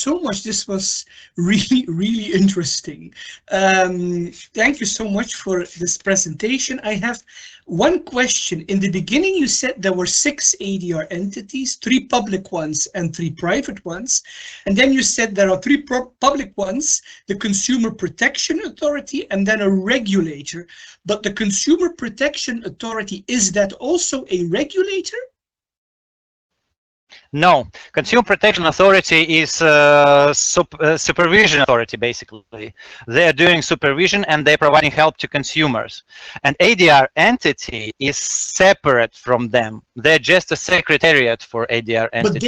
so much. This was really interesting. Thank you so much for this presentation. I have one question. In the beginning, you said there were 6 ADR entities, 3 public ones and 3 private ones. And then you said there are 3 public ones, the Consumer Protection Authority and then a regulator. But the Consumer Protection Authority, is that also a regulator? No, Consumer Protection Authority is supervision authority, basically. They're doing supervision and they're providing help to consumers. And ADR entity is separate from them. They're just a secretariat for ADR entity. But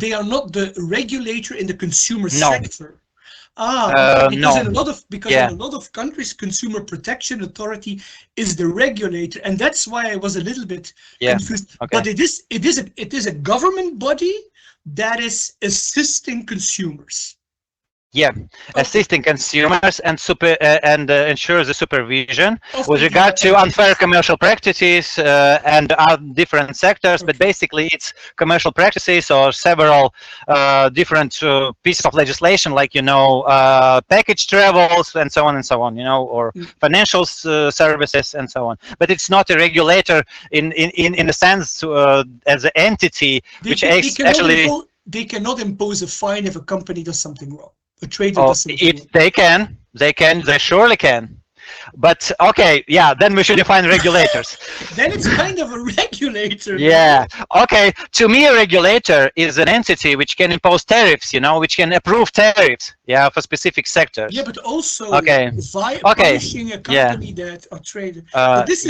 they are not the regulator in the consumer No. sector. Because no. in a lot of countries, Consumer Protection Authority is the regulator, and that's why I was a little bit confused. Okay. But it is a government body that is assisting consumers. Yeah, assisting consumers and ensures the supervision with regard to unfair commercial practices and different sectors. But basically, it's commercial practices or several different pieces of legislation, like package travels and so on, or financial services and so on. But it's not a regulator in a sense as an entity they cannot impose a fine if a company does something wrong. A trader does something wrong. They surely can. But okay, then we should define regulators. Then it's kind of a regulator. Yeah. Okay. To me, a regulator is an entity which can impose tariffs, which can approve tariffs, for specific sectors. Yeah, but also punishing a company that are traded. This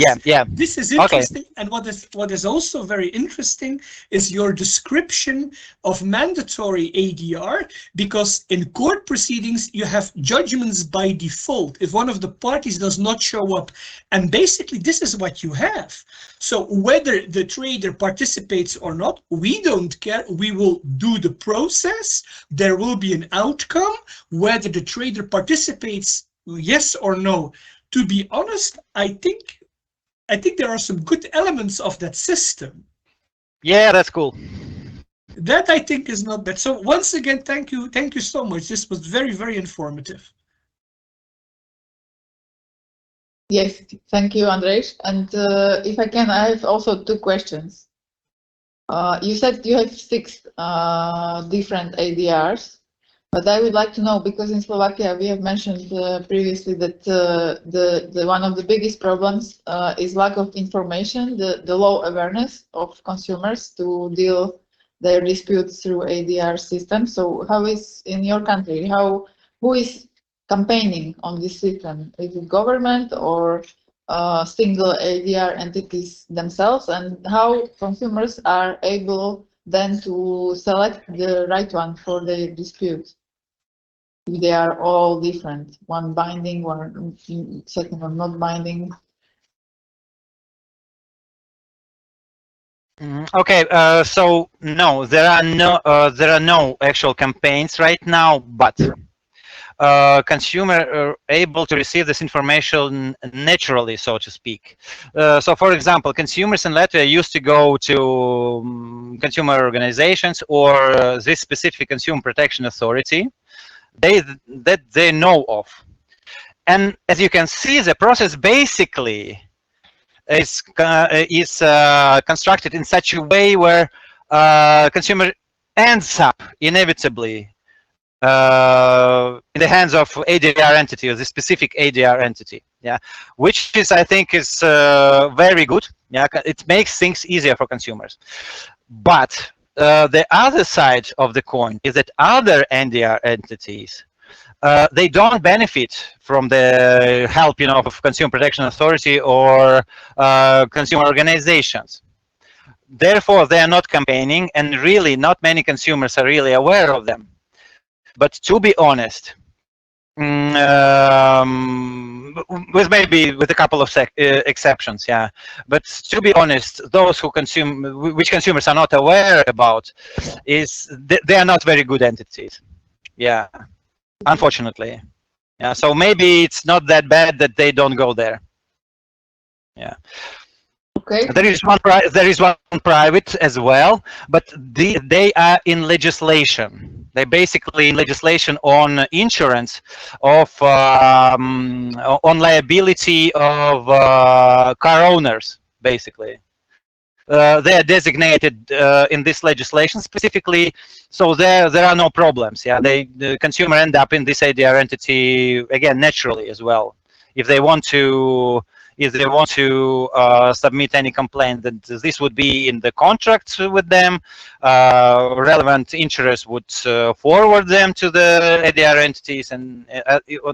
is interesting. And what is also very interesting is your description of mandatory ADR, because in court proceedings you have judgments by default if one of the parties does not show up, and basically this is what you have. So whether the trader participates or not, we don't care. We will do the process. There will be an outcome. Whether the trader participates, yes or no. To be honest, I think there are some good elements of that system. Yeah, that's cool. That I think is not bad. So once again, thank you so much. This was very informative. Yes, thank you, Andrzej. And if I can, I have also 2 questions. You said you have 6 different ADRs, but I would like to know, because in Slovakia we have mentioned previously that the one of the biggest problems is lack of information, the low awareness of consumers to deal their disputes through ADR system. So how is in your country? Who is campaigning on this system? Is it government or single ADR entities themselves? And how consumers are able then to select the right one for the dispute? They are all different. One binding, one second one not binding. Okay, so no, there are no actual campaigns right now, but consumers are able to receive this information naturally, so to speak. So, for example, consumers in Latvia used to go to consumer organizations or this specific Consumer Protection Authority that they know of. And as you can see, the process basically is constructed in such a way where consumer ends up inevitably in the hands of ADR entity, or the specific ADR entity, which is, I think, is very good. It makes things easier for consumers. But the other side of the coin is that other ADR entities, they don't benefit from the help, of Consumer Protection Authority or consumer organizations. Therefore, they are not campaigning, and really, not many consumers are really aware of them. But to be honest, with a couple of exceptions, but to be honest, those who which consumers are not aware about, they are not very good entities. Unfortunately. So maybe it's not that bad that they don't go there. Okay. There is one private as well, but they are in legislation. They basically in legislation on insurance of on liability of car owners, basically. They are designated in this legislation specifically, so there are no problems. Yeah, the consumer end up in this ADR entity again naturally as well. If they want to submit any complaint, that this would be in the contract with them. Relevant insurers would forward them to the ADR entities and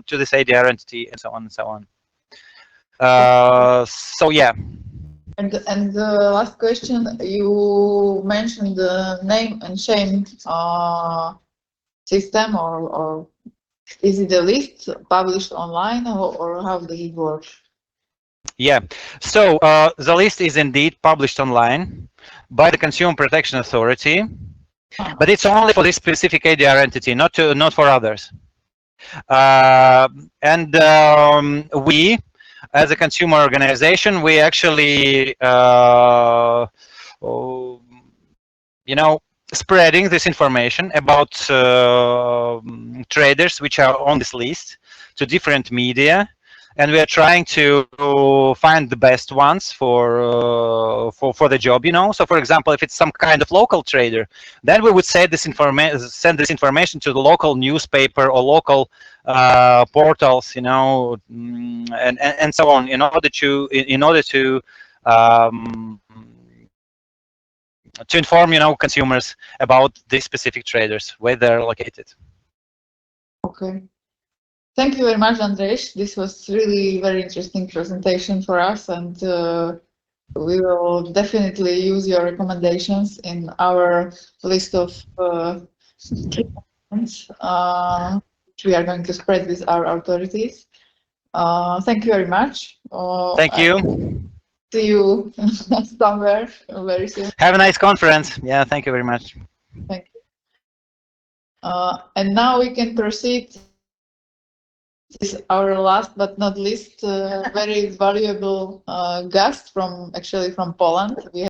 to this ADR entity and so on and so on. So yeah. And the last question, you mentioned the name and shame system, or is it a list published online, or how does it work? Yeah, so the list is indeed published online by the Consumer Protection Authority, but it's only for this specific ADR entity, not for others. And we, as a consumer organization, we actually, spreading this information about traders which are on this list to different media, and we are trying to find the best ones for the job. So for example, if it's some kind of local trader, then we would send this information to the local newspaper or local portals, and so on, in order to inform consumers about these specific traders, where they're located. Okay. Thank you very much, Andrzej. This was really very interesting presentation for us, and we will definitely use your recommendations in our list of treatments which we are going to spread with our authorities. Thank you very much. Thank you. See you somewhere very soon. Have a nice conference. Yeah, thank you very much. Thank you. And now we can proceed. This is our last but not least very valuable guest from Poland. We